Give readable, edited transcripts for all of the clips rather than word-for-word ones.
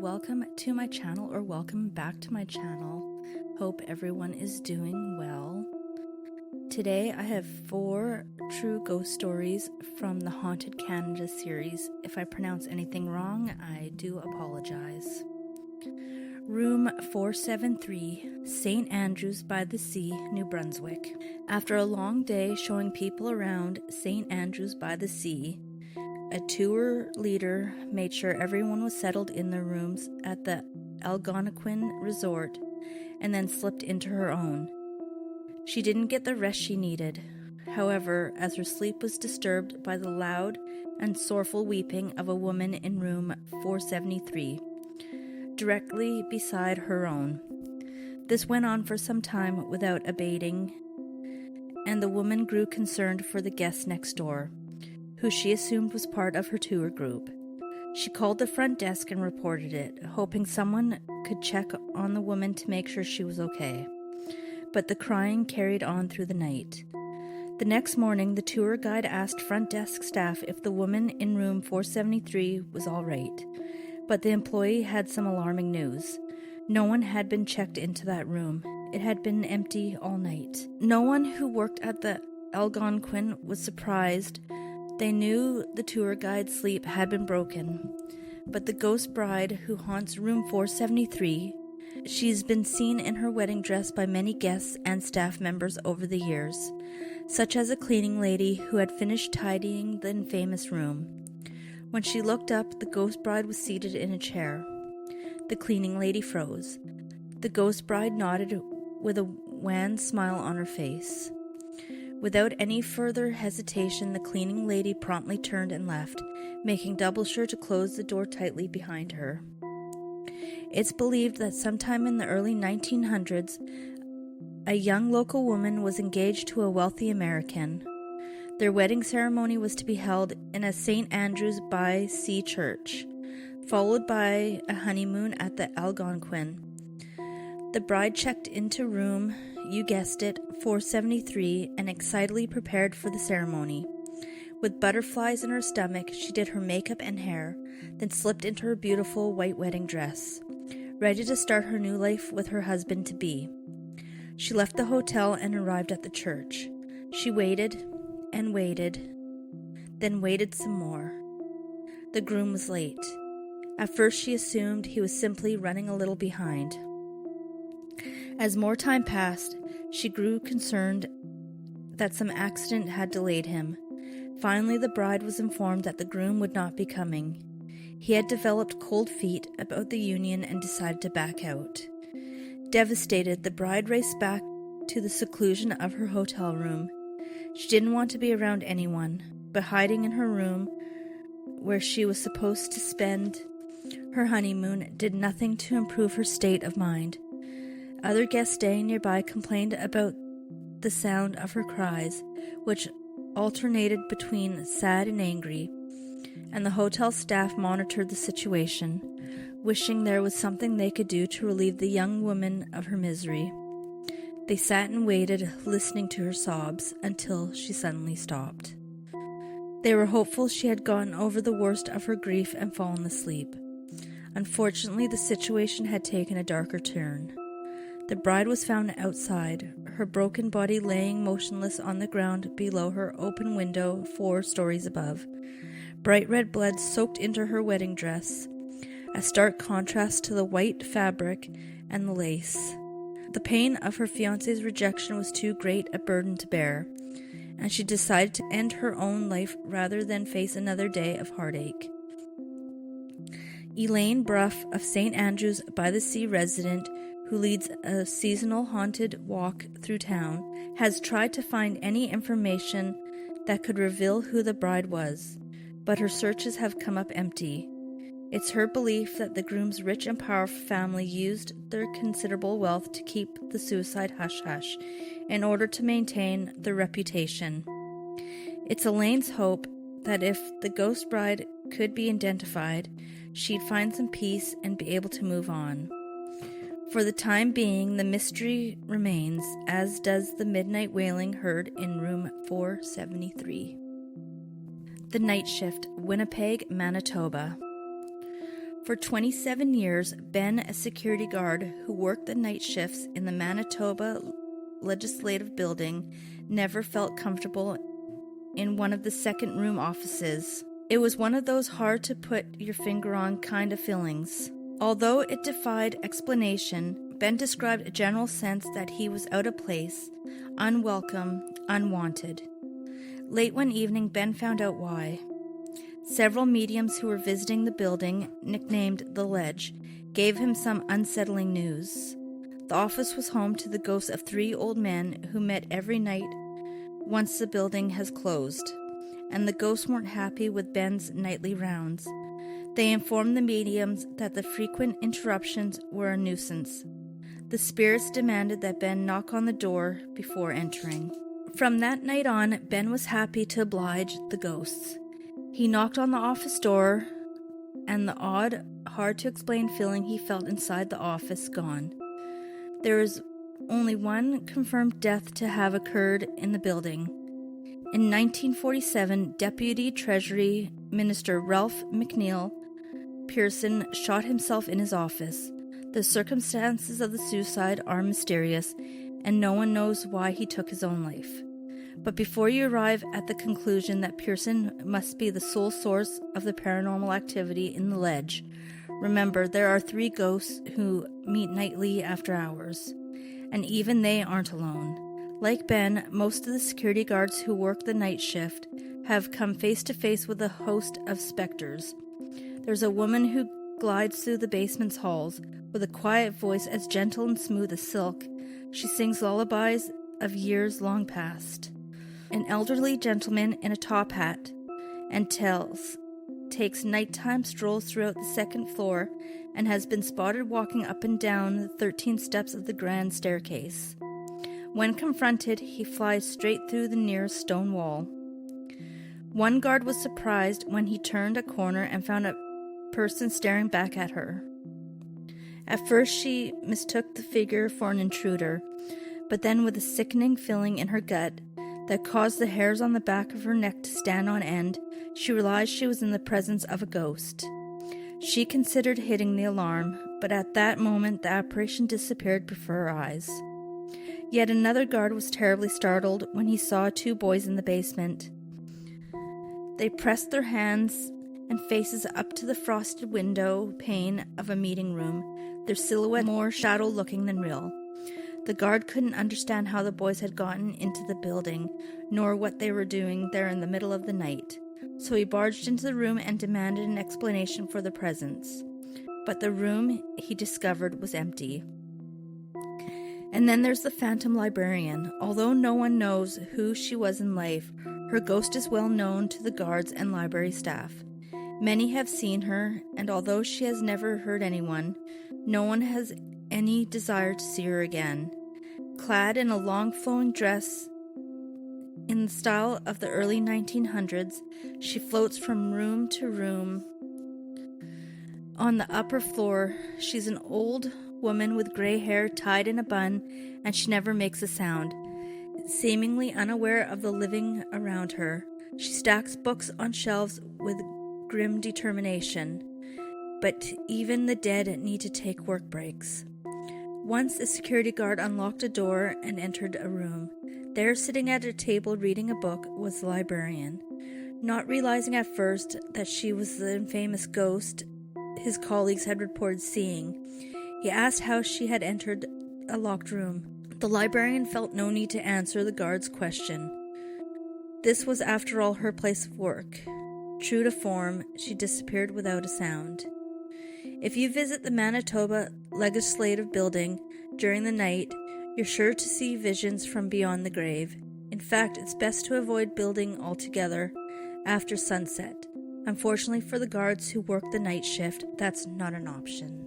welcome to my channel, or welcome back to my channel. Hope everyone is doing well. Today I have 4 true ghost stories from the Haunted Canada series. If I pronounce anything wrong, I do apologize. Room 473, St. Andrews by the Sea, New Brunswick. After a long day showing people around St. Andrews by the Sea, a tour leader made sure everyone was settled in their rooms at the Algonquin Resort and then slipped into her own. She didn't get the rest she needed. However, as her sleep was disturbed by the loud and sorrowful weeping of a woman in room 473, directly beside her own. This went on for some time without abating, and the woman grew concerned for the guest next door, who she assumed was part of her tour group. She called the front desk and reported it, hoping someone could check on the woman to make sure she was okay. But the crying carried on through the night. The next morning, the tour guide asked front desk staff if the woman in room 473 was all right. But the employee had some alarming news. No one had been checked into that room. It had been empty all night. No one who worked at the Algonquin was surprised. They knew the tour guide's sleep had been broken. But the ghost bride who haunts room 473, she's been seen in her wedding dress by many guests and staff members over the years, such as a cleaning lady who had finished tidying the infamous room. When she looked up, the ghost bride was seated in a chair. The cleaning lady froze. The ghost bride nodded with a wan smile on her face. Without any further hesitation, the cleaning lady promptly turned and left, making double sure to close the door tightly behind her. It's believed that sometime in the early 1900s, a young local woman was engaged to a wealthy American. Their wedding ceremony was to be held in a St. Andrews by Sea church, followed by a honeymoon at the Algonquin. The bride checked into room, you guessed it, 473, and excitedly prepared for the ceremony. With butterflies in her stomach, she did her makeup and hair, then slipped into her beautiful white wedding dress, ready to start her new life with her husband-to-be. She left the hotel and arrived at the church. She waited and waited, then waited some more. The groom was late. At first she assumed he was simply running a little behind. As more time passed, she grew concerned that some accident had delayed him. Finally, the bride was informed that the groom would not be coming. He had developed cold feet about the union and decided to back out. Devastated, the bride raced back to the seclusion of her hotel room. She didn't want to be around anyone, but hiding in her room, where she was supposed to spend her honeymoon, did nothing to improve her state of mind. Other guests staying nearby complained about the sound of her cries, which alternated between sad and angry, and the hotel staff monitored the situation, wishing there was something they could do to relieve the young woman of her misery. They sat and waited, listening to her sobs, until she suddenly stopped. They were hopeful she had gotten over the worst of her grief and fallen asleep. Unfortunately, the situation had taken a darker turn. The bride was found outside, her broken body laying motionless on the ground below her open window 4 stories above. Bright red blood soaked into her wedding dress, a stark contrast to the white fabric and the lace. The pain of her fiancé's rejection was too great a burden to bear, and she decided to end her own life rather than face another day of heartache. Elaine Bruff, of St. Andrews by the Sea resident, who leads a seasonal haunted walk through town, has tried to find any information that could reveal who the bride was, but her searches have come up empty. It's her belief that the groom's rich and powerful family used their considerable wealth to keep the suicide hush-hush in order to maintain their reputation. It's Elaine's hope that if the ghost bride could be identified, she'd find some peace and be able to move on. For the time being, the mystery remains, as does the midnight wailing heard in room 473. The Night Shift, Winnipeg, Manitoba. For 27 years, Ben, a security guard who worked the night shifts in the Manitoba Legislative Building, never felt comfortable in one of the second room offices. It was one of those hard to put your finger on kind of feelings. Although it defied explanation, Ben described a general sense that he was out of place, unwelcome, unwanted. Late one evening, Ben found out why. Several mediums who were visiting the building, nicknamed The Ledge, gave him some unsettling news. The office was home to the ghosts of 3 old men who met every night once the building has closed, and the ghosts weren't happy with Ben's nightly rounds. They informed the mediums that the frequent interruptions were a nuisance. The spirits demanded that Ben knock on the door before entering. From that night on, Ben was happy to oblige the ghosts. He knocked on the office door, and the odd, hard-to-explain feeling he felt inside the office gone. There is only one confirmed death to have occurred in the building. In 1947, Deputy Treasury Minister Ralph McNeill Pearson shot himself in his office. The circumstances of the suicide are mysterious, and no one knows why he took his own life. But before you arrive at the conclusion that Pearson must be the sole source of the paranormal activity in the Ledge, remember there are 3 ghosts who meet nightly after hours, and even they aren't alone. Like Ben, most of the security guards who work the night shift have come face to face with a host of specters. There's a woman who glides through the basement's halls with a quiet voice as gentle and smooth as silk. She sings lullabies of years long past. An elderly gentleman in a top hat and tails takes nighttime strolls throughout the second floor and has been spotted walking up and down the 13 steps of the grand staircase. When confronted, he flies straight through the nearest stone wall. One guard was surprised when he turned a corner and found a person staring back at her. At first, she mistook the figure for an intruder, but then with a sickening feeling in her gut that caused the hairs on the back of her neck to stand on end, she realized she was in the presence of a ghost. She considered hitting the alarm, but at that moment the apparition disappeared before her eyes. Yet another guard was terribly startled when he saw 2 boys in the basement. They pressed their hands and faces up to the frosted window pane of a meeting room, their silhouette more shadow-looking than real. The guard couldn't understand how the boys had gotten into the building, nor what they were doing there in the middle of the night. So he barged into the room and demanded an explanation for the presence. But the room, he discovered, was empty. And then there's the phantom librarian. Although no one knows who she was in life, her ghost is well known to the guards and library staff. Many have seen her, and although she has never hurt anyone, no one has any desire to see her again. Clad in a long flowing dress in the style of the early 1900s, she floats from room to room. On the upper floor, she's an old woman with gray hair tied in a bun, and she never makes a sound. Seemingly unaware of the living around her, she stacks books on shelves with grim determination. But even the dead need to take work breaks. Once a security guard unlocked a door and entered a room. There, sitting at a table reading a book, was the librarian. Not realizing at first that she was the infamous ghost his colleagues had reported seeing, he asked how she had entered a locked room. The librarian felt no need to answer the guard's question. This was, after all, her place of work. True to form, she disappeared without a sound. If you visit the Manitoba Legislative Building during the night, you're sure to see visions from beyond the grave. In fact, it's best to avoid building altogether after sunset. Unfortunately for the guards who work the night shift, that's not an option.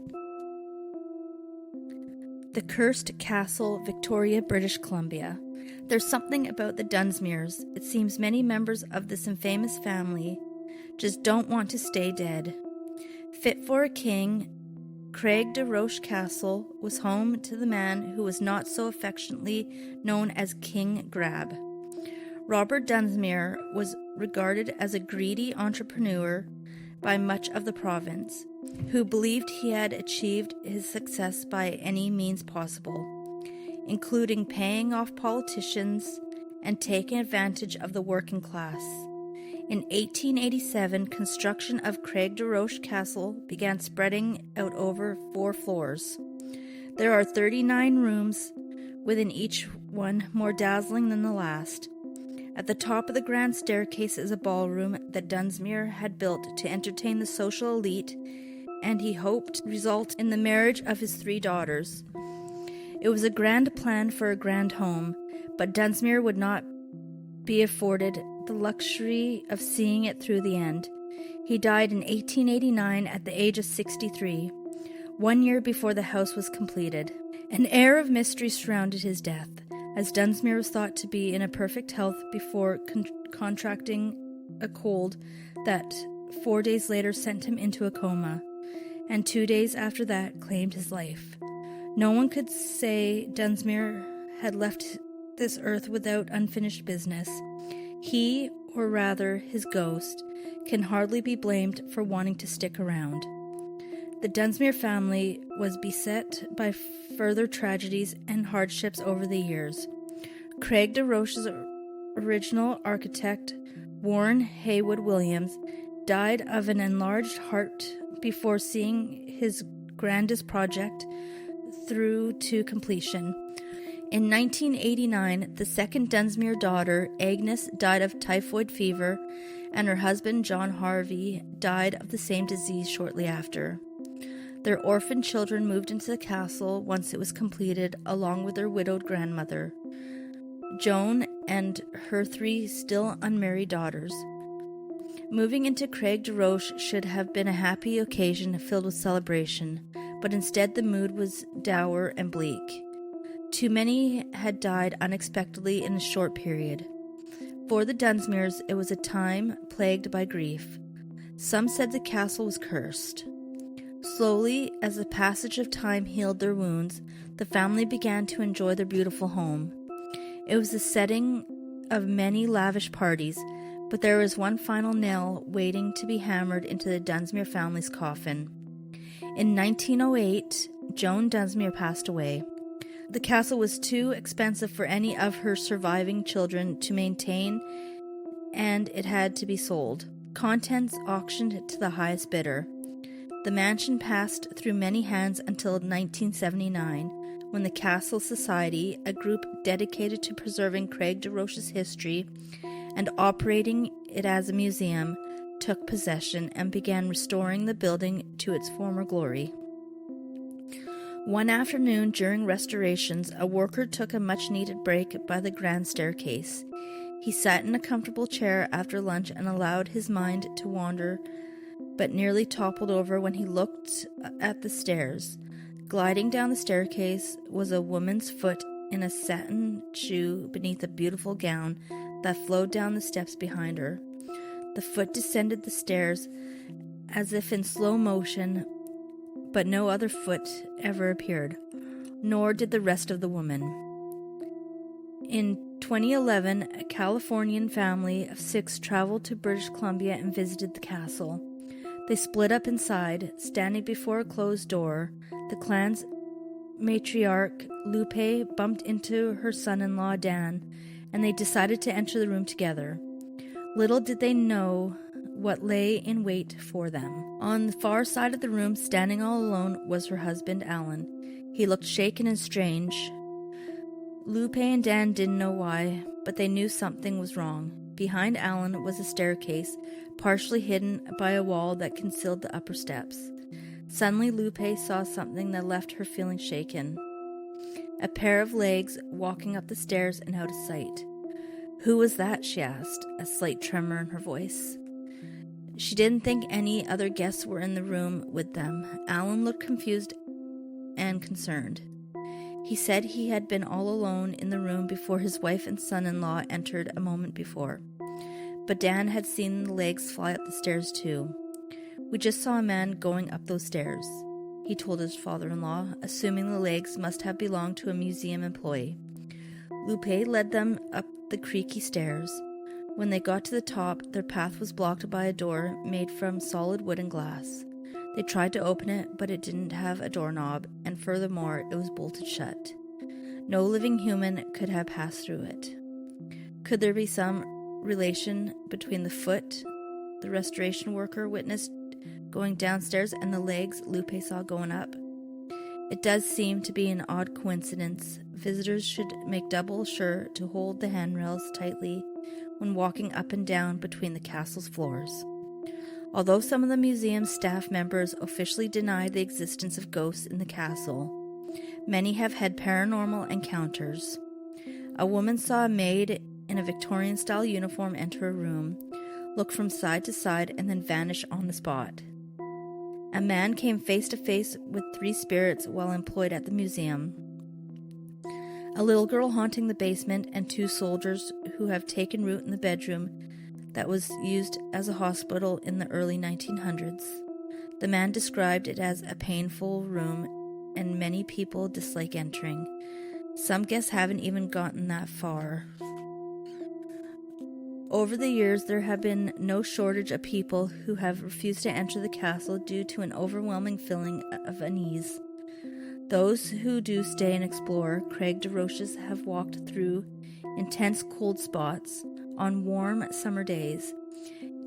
The Cursed Castle, Victoria, British Columbia. There's something about the Dunsmuirs. It seems many members of this infamous family just don't want to stay dead. Fit for a king, Craig de Roche Castle was home to the man who was not so affectionately known as King Grab. Robert Dunsmuir was regarded as a greedy entrepreneur by much of the province. who believed he had achieved his success by any means possible, including paying off politicians and taking advantage of the working class. In 1887, construction of Craigduroche Castle began, spreading out over 4 floors. There are 39 rooms, within each one more dazzling than the last. At the top of the grand staircase is a ballroom that Dunsmuir had built to entertain the social elite, and he hoped result in the marriage of his 3 daughters. It was a grand plan for a grand home, but Dunsmuir would not be afforded the luxury of seeing it through the end. He died in 1889 at the age of 63, 1 year before the house was completed. An air of mystery surrounded his death, as Dunsmuir was thought to be in a perfect health before contracting a cold that 4 days later sent him into a coma, and 2 days after that claimed his life. No one could say Dunsmuir had left this earth without unfinished business. He, or rather his ghost, can hardly be blamed for wanting to stick around. The Dunsmuir family was beset by further tragedies and hardships over the years. Craigduroche's original architect, Warren Haywood Williams, died of an enlarged heart before seeing his grandest project through to completion. In 1989, the second Dunsmuir daughter, Agnes, died of typhoid fever, and her husband, John Harvey, died of the same disease shortly after. Their orphan children moved into the castle once it was completed, along with their widowed grandmother, Joan, and her 3 still unmarried daughters. Moving into Craigduroche should have been a happy occasion filled with celebration, but instead the mood was dour and bleak. Too many had died unexpectedly in a short period. For the Dunsmuirs, it was a time plagued by grief. Some said the castle was cursed. Slowly, as the passage of time healed their wounds, the family began to enjoy their beautiful home. It was the setting of many lavish parties, but there was one final nail waiting to be hammered into the Dunsmuir family's coffin. In 1908, Joan Dunsmuir passed away. The castle was too expensive for any of her surviving children to maintain, and it had to be sold. Contents auctioned to the highest bidder. The mansion passed through many hands until 1979, when the Castle Society, a group dedicated to preserving Craigduroche's history and operating it as a museum, took possession and began restoring the building to its former glory. One afternoon during restorations, a worker took a much-needed break by the grand staircase. He sat in a comfortable chair after lunch and allowed his mind to wander, but nearly toppled over when he looked at the stairs. Gliding down the staircase was a woman's foot in a satin shoe beneath a beautiful gown that flowed down the steps behind her. The foot descended the stairs as if in slow motion, but no other foot ever appeared, nor did the rest of the woman. In 2011, a Californian family of 6 traveled to British Columbia and visited the castle. They split up inside. Standing before a closed door, the clan's matriarch, Lupe, bumped into her son-in-law, Dan, and they decided to enter the room together. Little did they know what lay in wait for them. On the far side of the room, standing all alone, was her husband, Alan. He looked shaken and strange. Lupe and Dan didn't know why, but they knew something was wrong. Behind Alan was a staircase, partially hidden by a wall that concealed the upper steps. Suddenly, Lupe saw something that left her feeling shaken. A pair of legs walking up the stairs and out of sight. "Who was that?" she asked, a slight tremor in her voice. She didn't think any other guests were in the room with them. Alan looked confused and concerned. He said he had been all alone in the room before his wife and son-in-law entered a moment before. But Dan had seen the legs fly up the stairs too. "We just saw a man going up those stairs," he told his father-in-law, assuming the legs must have belonged to a museum employee. Lupe led them up the creaky stairs. When they got to the top, their path was blocked by a door made from solid wood and glass. They tried to open it, but it didn't have a doorknob, and furthermore, it was bolted shut. No living human could have passed through it. Could there be some relation between the foot the restoration worker witnessed going downstairs and the legs Lupe saw going up? It does seem to be an odd coincidence. Visitors should make double sure to hold the handrails tightly when walking up and down between the castle's floors. Although some of the museum's staff members officially deny the existence of ghosts in the castle, many have had paranormal encounters. A woman saw a maid in a Victorian-style uniform enter a room, look from side to side, and then vanish on the spot. A man came face to face with 3 spirits while employed at the museum. A little girl haunting the basement, and 2 soldiers who have taken root in the bedroom that was used as a hospital in the early 1900s. The man described it as a painful room, and many people dislike entering. Some guests haven't even gotten that far. Over the years, there have been no shortage of people who have refused to enter the castle due to an overwhelming feeling of unease. Those who do stay and explore, Craig DeRoches, have walked through intense cold spots on warm summer days,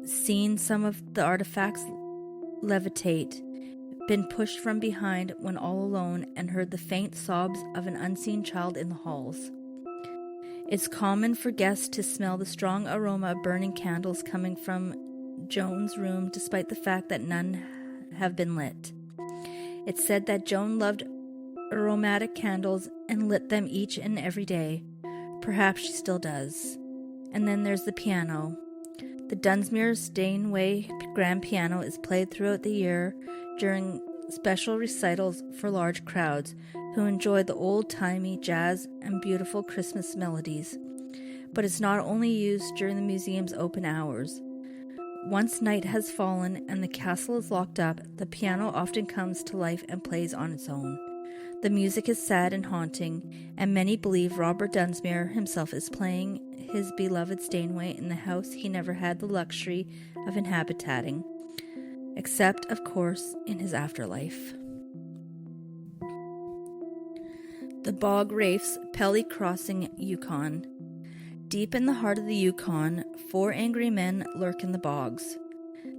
seen some of the artifacts levitate, been pushed from behind when all alone, and heard the faint sobs of an unseen child in the halls. It's common for guests to smell the strong aroma of burning candles coming from Joan's room, despite the fact that none have been lit. It's said that Joan loved aromatic candles and lit them each and every day. Perhaps she still does. And then there's the piano. The Dunsmuir Steinway grand piano is played throughout the year during special recitals for large crowds who enjoy the old-timey jazz and beautiful Christmas melodies. But it's not only used during the museum's open hours. Once night has fallen and the castle is locked up, the piano often comes to life and plays on its own. The music is sad and haunting, and many believe Robert Dunsmuir himself is playing his beloved Steinway in the house he never had the luxury of inhabiting, except, of course, in his afterlife. The Bog Wraiths, Pelly Crossing, Yukon. Deep in the heart of the Yukon, 4 angry men lurk in the bogs.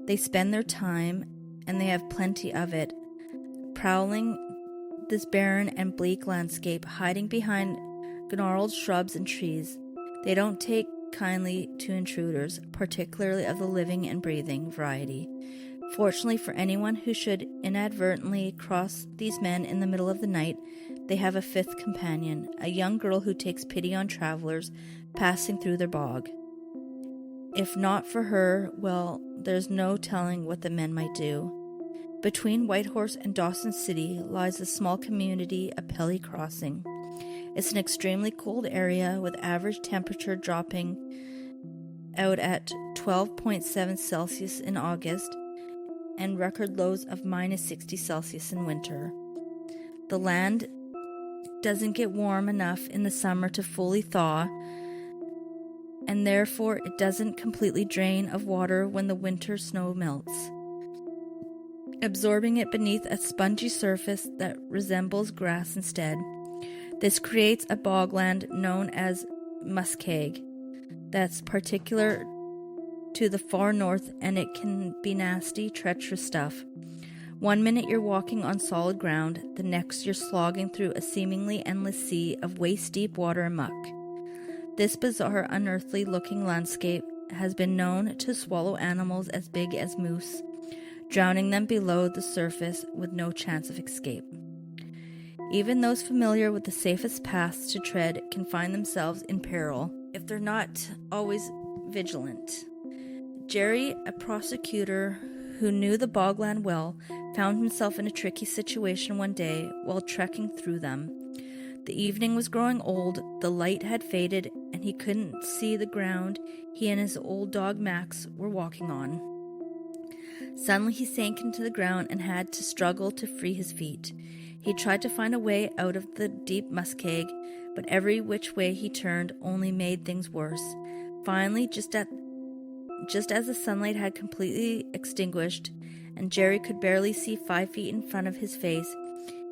They spend their time, and they have plenty of it, prowling this barren and bleak landscape, hiding behind gnarled shrubs and trees. They don't take kindly to intruders, particularly of the living and breathing variety. Fortunately for anyone who should inadvertently cross these men in the middle of the night, they have a 5th companion, a young girl who takes pity on travelers passing through their bog. If not for her, well, there's no telling what the men might do. Between Whitehorse and Dawson City lies the small community of Pelly Crossing. It's an extremely cold area with average temperature dropping out at 12.7 Celsius in August and record lows of minus 60 Celsius in winter. The land doesn't get warm enough in the summer to fully thaw, and therefore it doesn't completely drain of water when the winter snow melts, absorbing it beneath a spongy surface that resembles grass instead. This creates a bogland known as muskeg that's particular to the far north, and it can be nasty, treacherous stuff. One minute you're walking on solid ground, the next you're slogging through a seemingly endless sea of waist-deep water and muck. This bizarre, unearthly-looking landscape has been known to swallow animals as big as moose, drowning them below the surface with no chance of escape. Even those familiar with the safest paths to tread can find themselves in peril if they're not always vigilant. Jerry, a prosecutor who knew the bogland well, found himself in a tricky situation one day while trekking through them. The evening was growing old, the light had faded, and he couldn't see the ground he and his old dog Max were walking on. Suddenly he sank into the ground and had to struggle to free his feet. He tried to find a way out of the deep muskeg, but every which way he turned only made things worse. Finally, just as the sunlight had completely extinguished and Jerry could barely see 5 feet in front of his face.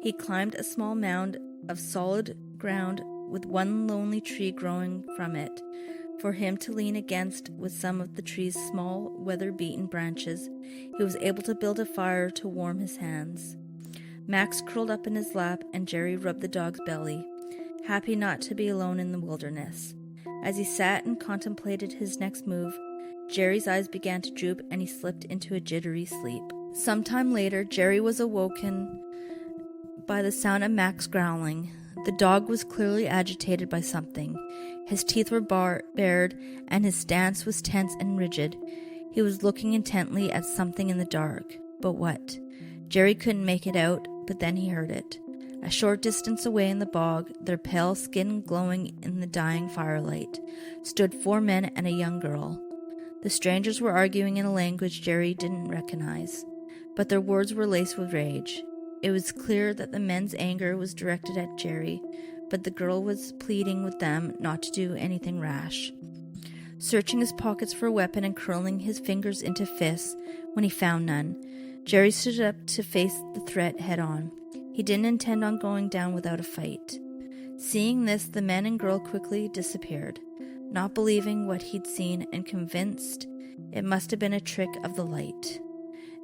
He climbed a small mound of solid ground with one lonely tree growing from it, for him to lean against with some of the tree's small, weather-beaten branches. He was able to build a fire to warm his hands. Max curled up in his lap, and Jerry rubbed the dog's belly, happy not to be alone in the wilderness. As he sat and contemplated his next move, Jerry's eyes began to droop and he slipped into a jittery sleep. Sometime later, Jerry was awoken by the sound of Max growling. The dog was clearly agitated by something. His teeth were bared and his stance was tense and rigid. He was looking intently at something in the dark. But what? Jerry couldn't make it out, but then he heard it. A short distance away in the bog, their pale skin glowing in the dying firelight, stood 4 men and a young girl. The strangers were arguing in a language Jerry didn't recognize, but their words were laced with rage. It was clear that the men's anger was directed at Jerry, but the girl was pleading with them not to do anything rash. Searching his pockets for a weapon and curling his fingers into fists when he found none, Jerry stood up to face the threat head-on. He didn't intend on going down without a fight. Seeing this, the men and girl quickly disappeared, not believing what he'd seen and convinced it must have been a trick of the light.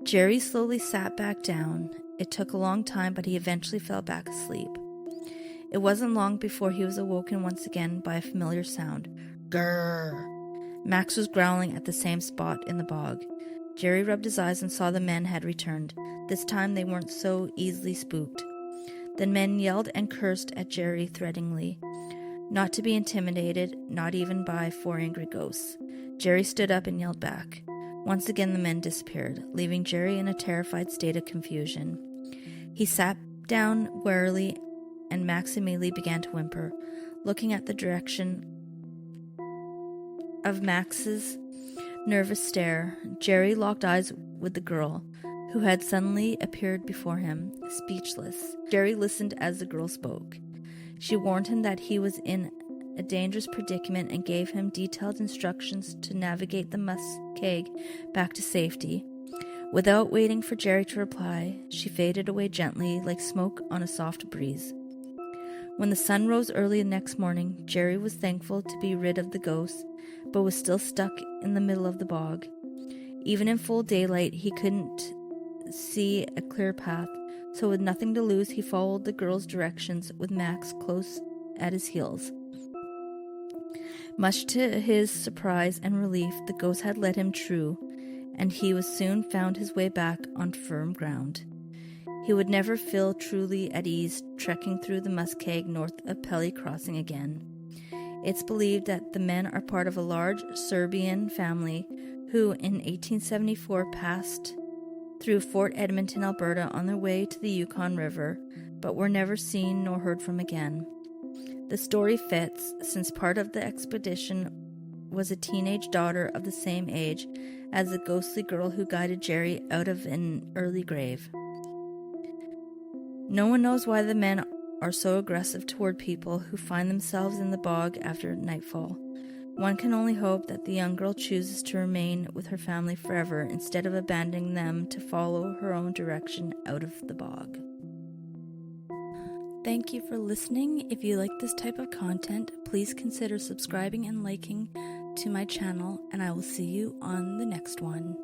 Jerry slowly sat back down. It took a long time, but he eventually fell back asleep. It wasn't long before he was awoken once again by a familiar sound. Grrr! Max was growling at the same spot in the bog. Jerry rubbed his eyes and saw the men had returned. This time they weren't so easily spooked. The men yelled and cursed at Jerry threateningly, not to be intimidated, not even by 4 angry ghosts. Jerry stood up and yelled back. Once again the men disappeared, leaving Jerry in a terrified state of confusion. He sat down warily, and Max immediately began to whimper. Looking at the direction of Max's nervous stare, Jerry locked eyes with the girl, who had suddenly appeared before him, speechless. Jerry listened as the girl spoke. She warned him that he was in a dangerous predicament and gave him detailed instructions to navigate the muskeg back to safety. Without waiting for Jerry to reply, she faded away gently like smoke on a soft breeze. When the sun rose early the next morning, Jerry was thankful to be rid of the ghosts, but was still stuck in the middle of the bog. Even in full daylight, he couldn't see a clear path, so with nothing to lose, he followed the girl's directions with Max close at his heels. Much to his surprise and relief, the ghost had led him true, and he was soon found his way back on firm ground. He would never feel truly at ease trekking through the muskeg north of Pelly Crossing again. It's believed that the men are part of a large Serbian family who in 1874 passed through Fort Edmonton, Alberta on their way to the Yukon River, but were never seen nor heard from again. The story fits, since part of the expedition was a teenage daughter of the same age as the ghostly girl who guided Jerry out of an early grave. No one knows why the men are so aggressive toward people who find themselves in the bog after nightfall. One can only hope that the young girl chooses to remain with her family forever instead of abandoning them to follow her own direction out of the bog. Thank you for listening. If you like this type of content, please consider subscribing and liking to my channel, and I will see you on the next one.